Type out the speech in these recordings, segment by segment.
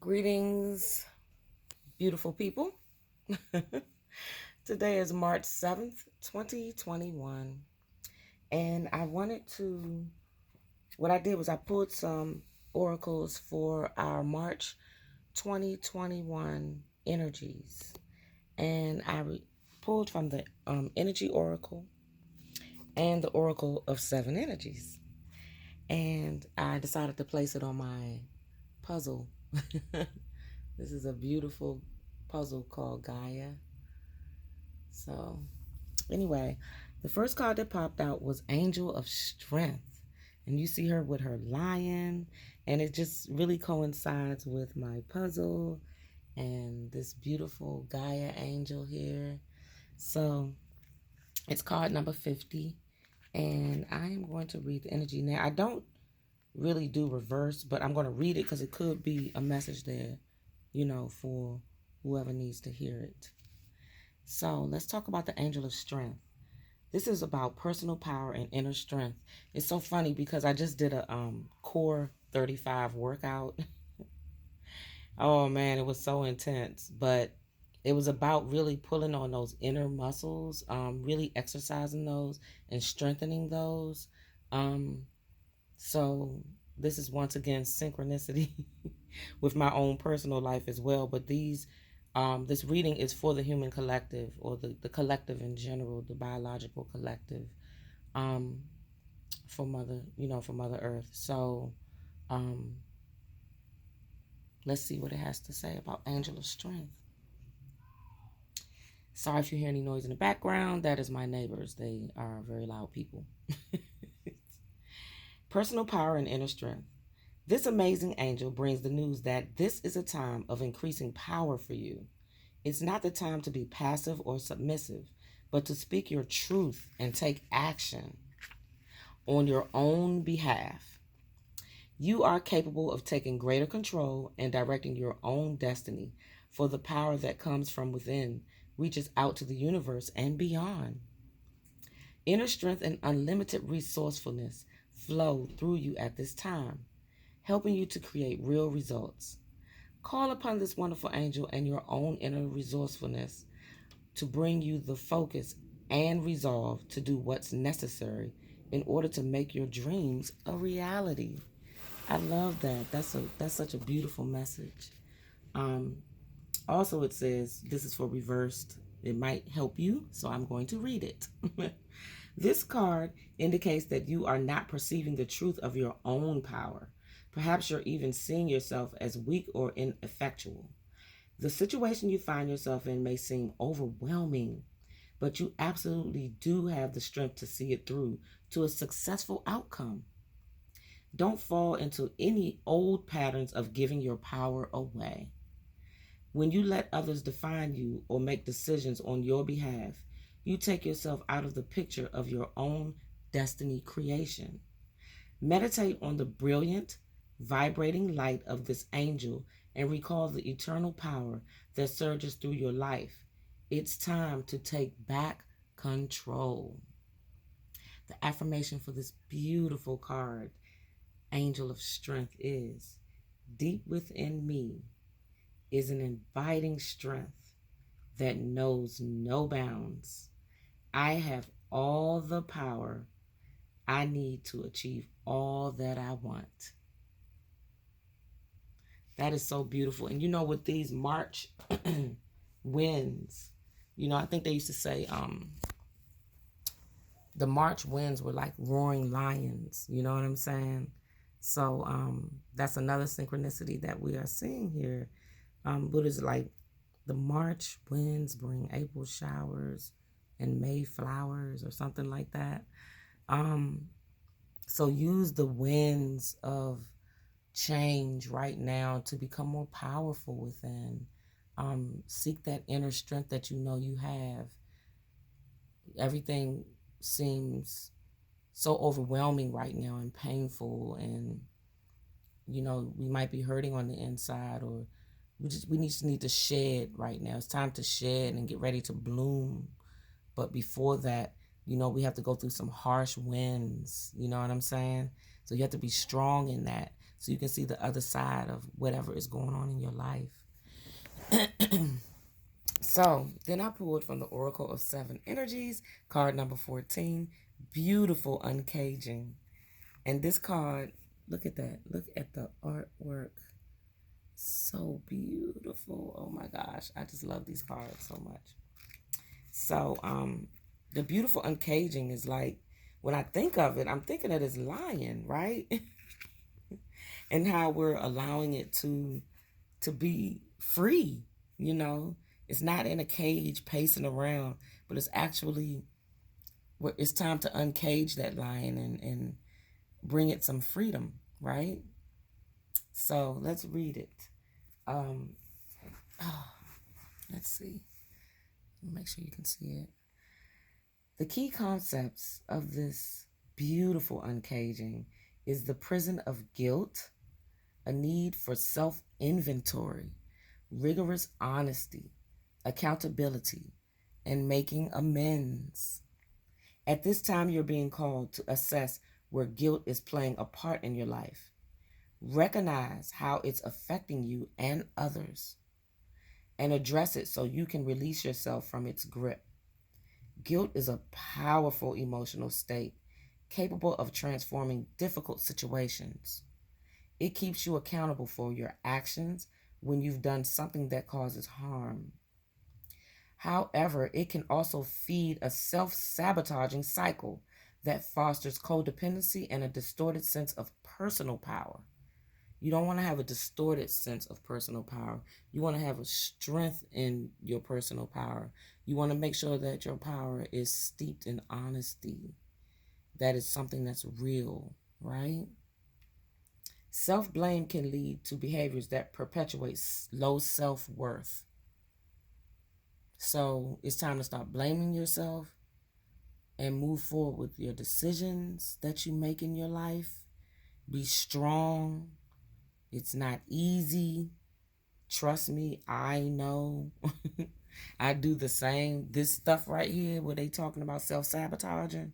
Greetings, beautiful people. Today is March 7th, 2021. And what I did was I pulled some oracles for our March 2021 energies. And pulled from the Energy Oracle and the Oracle of Seven Energies. And I decided to place it on my puzzle. This is a beautiful puzzle called Gaia. So, anyway, the first card that popped out was Angel of Strength. And you see her with her lion. And it just really coincides with my puzzle and this beautiful Gaia angel here. So, it's card number 50. And I am going to read the energy now. I don't really do reverse, but I'm going to read it because it could be a message there, for whoever needs to hear it. So let's talk about the Angel of Strength. This is about personal power and inner strength. It's so funny because I just did a Core 35 workout. Oh man, it was so intense, but it was about really pulling on those inner muscles, really exercising those and strengthening those. So this is once again synchronicity with my own personal life as well. But this reading is for the human collective, or the collective in general, the biological collective, for Mother Earth. So let's see what it has to say about Angel of Strength. Sorry if you hear any noise in the background. That is my neighbors. They are very loud people. Personal power and inner strength. This amazing angel brings the news that this is a time of increasing power for you. It's not the time to be passive or submissive, but to speak your truth and take action on your own behalf. You are capable of taking greater control and directing your own destiny, for the power that comes from within reaches out to the universe and beyond. Inner strength and unlimited resourcefulness flow through you at this time, helping you to create real results. Call upon this wonderful angel and your own inner resourcefulness to bring you the focus and resolve to do what's necessary in order to make your dreams a reality. I love that. That's such a beautiful message. Also, it says this is for reversed. It might help you, so I'm going to read it. This card indicates that you are not perceiving the truth of your own power. Perhaps you're even seeing yourself as weak or ineffectual. The situation you find yourself in may seem overwhelming, but you absolutely do have the strength to see it through to a successful outcome. Don't fall into any old patterns of giving your power away. When you let others define you or make decisions on your behalf, you take yourself out of the picture of your own destiny creation. Meditate on the brilliant, vibrating light of this angel and recall the eternal power that surges through your life. It's time to take back control. The affirmation for this beautiful card, Angel of Strength, is: deep within me is an inviting strength that knows no bounds. I have all the power I need to achieve all that I want. That is so beautiful. And with these March winds, I think they used to say the March winds were like roaring lions. You know what I'm saying? So that's another synchronicity that we are seeing here. Buddha's like, the March winds bring April showers and May flowers, or something like that. So use the winds of change right now to become more powerful within. Seek that inner strength that you have. Everything seems so overwhelming right now and painful, and we might be hurting on the inside, or we just need to shed right now. It's time to shed and get ready to bloom. But before that, we have to go through some harsh winds. You know what I'm saying? So you have to be strong in that. so you can see the other side of whatever is going on in your life. So then I pulled from the Oracle of Seven Energies, card number 14, beautiful Uncaging. And this card, look at that. Look at the artwork. So beautiful. Oh my gosh. I just love these cards so much. So the beautiful Uncaging is like, when I think of it, I'm thinking of this lion, right? And how we're allowing it to be free, you know. It's not in a cage pacing around, but it's actually, it's time to uncage that lion and bring it some freedom, right? So let's read it. Let's see. Make sure you can see it. The key concepts of this beautiful uncaging is the prison of guilt, a need for self-inventory, rigorous honesty, accountability, and making amends. At this time, you're being called to assess where guilt is playing a part in your life. Recognize how it's affecting you and others, and address it so you can release yourself from its grip. Guilt is a powerful emotional state capable of transforming difficult situations. It keeps you accountable for your actions when you've done something that causes harm. However, it can also feed a self-sabotaging cycle that fosters codependency and a distorted sense of personal power. You don't want to have a distorted sense of personal power. You want to have a strength in your personal power. You want to make sure that your power is steeped in honesty. That is something that's real, right? Self-blame can lead to behaviors that perpetuate low self-worth. So it's time to stop blaming yourself and move forward with your decisions that you make in your life. Be strong. It's not easy. Trust me, I know. I do the same. This stuff right here where they talking about self-sabotaging.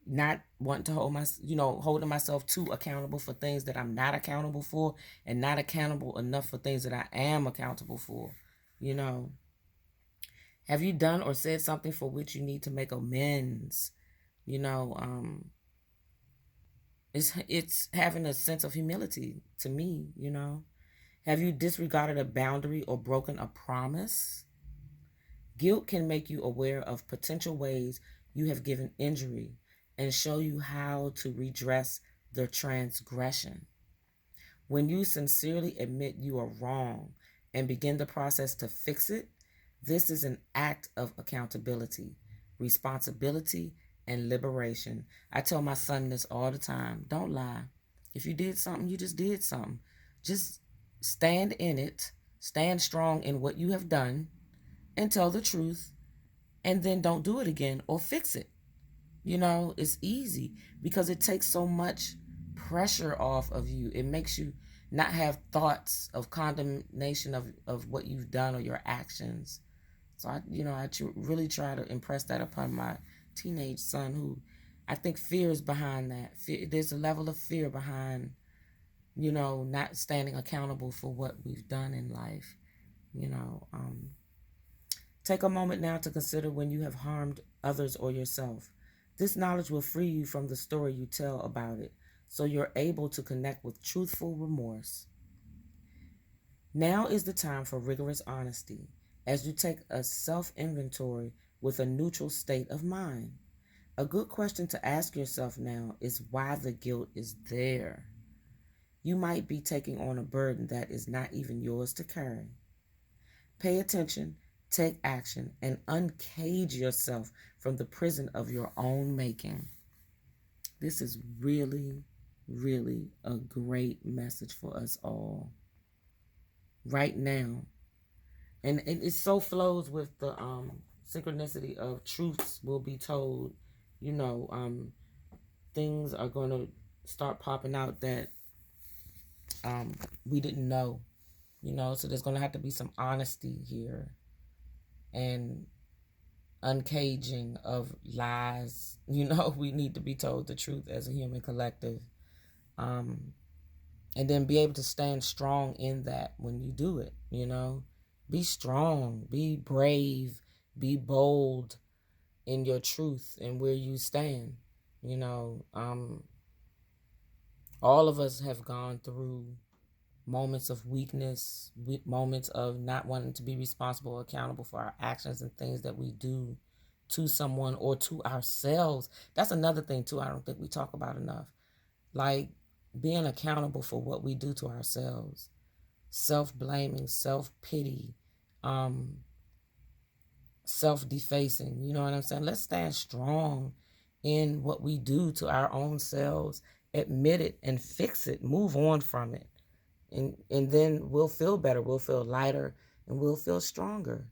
Not wanting to holding myself too accountable for things that I'm not accountable for, and not accountable enough for things that I am accountable for. You know, have you done or said something for which you need to make amends? You know, it's having a sense of humility to me, you know. Have you disregarded a boundary or broken a promise? Guilt can make you aware of potential ways you have given injury and show you how to redress the transgression. When you sincerely admit you are wrong and begin the process to fix it, this is an act of accountability, responsibility, and liberation. I tell my son this all the time. Don't lie. If you did something, you just did something. Just stand in it, stand strong in what you have done, and tell the truth, and then don't do it again or fix it. You know, it's easy because it takes so much pressure off of you. It makes you not have thoughts of condemnation of what you've done or your actions. So I really try to impress that upon my teenage son, who I think fear is behind that. There's a level of fear behind, not standing accountable for what we've done in life. Take a moment now to consider when you have harmed others or yourself. This knowledge will free you from the story you tell about it, so you're able to connect with truthful remorse. Now is the time for rigorous honesty, as you take a self-inventory with a neutral state of mind. A good question to ask yourself now is why the guilt is there. You might be taking on a burden that is not even yours to carry. Pay attention, take action, and uncage yourself from the prison of your own making. This is really, really a great message for us all right now. And it so flows with the synchronicity of truths will be told. Things are going to start popping out that we didn't know. So there's going to have to be some honesty here and uncaging of lies. We need to be told the truth as a human collective. And then be able to stand strong in that when you do it, Be strong, be brave, be bold in your truth and where you stand. All of us have gone through moments of weakness, moments of not wanting to be responsible or accountable for our actions and things that we do to someone or to ourselves. That's another thing too I don't think we talk about enough. Like being accountable for what we do to ourselves. Self-blaming, self-pity, self-defacing. You know what I'm saying? Let's stand strong in what we do to our own selves. Admit it and fix it. Move on from it. And then we'll feel better. We'll feel lighter and we'll feel stronger.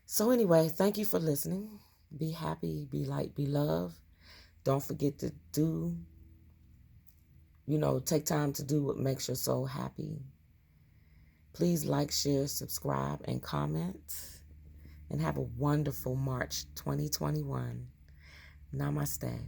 So anyway, thank you for listening. Be happy, be light, be love. Don't forget to take time to do what makes your soul happy. Please like, share, subscribe, and comment. And have a wonderful March 2021. Namaste.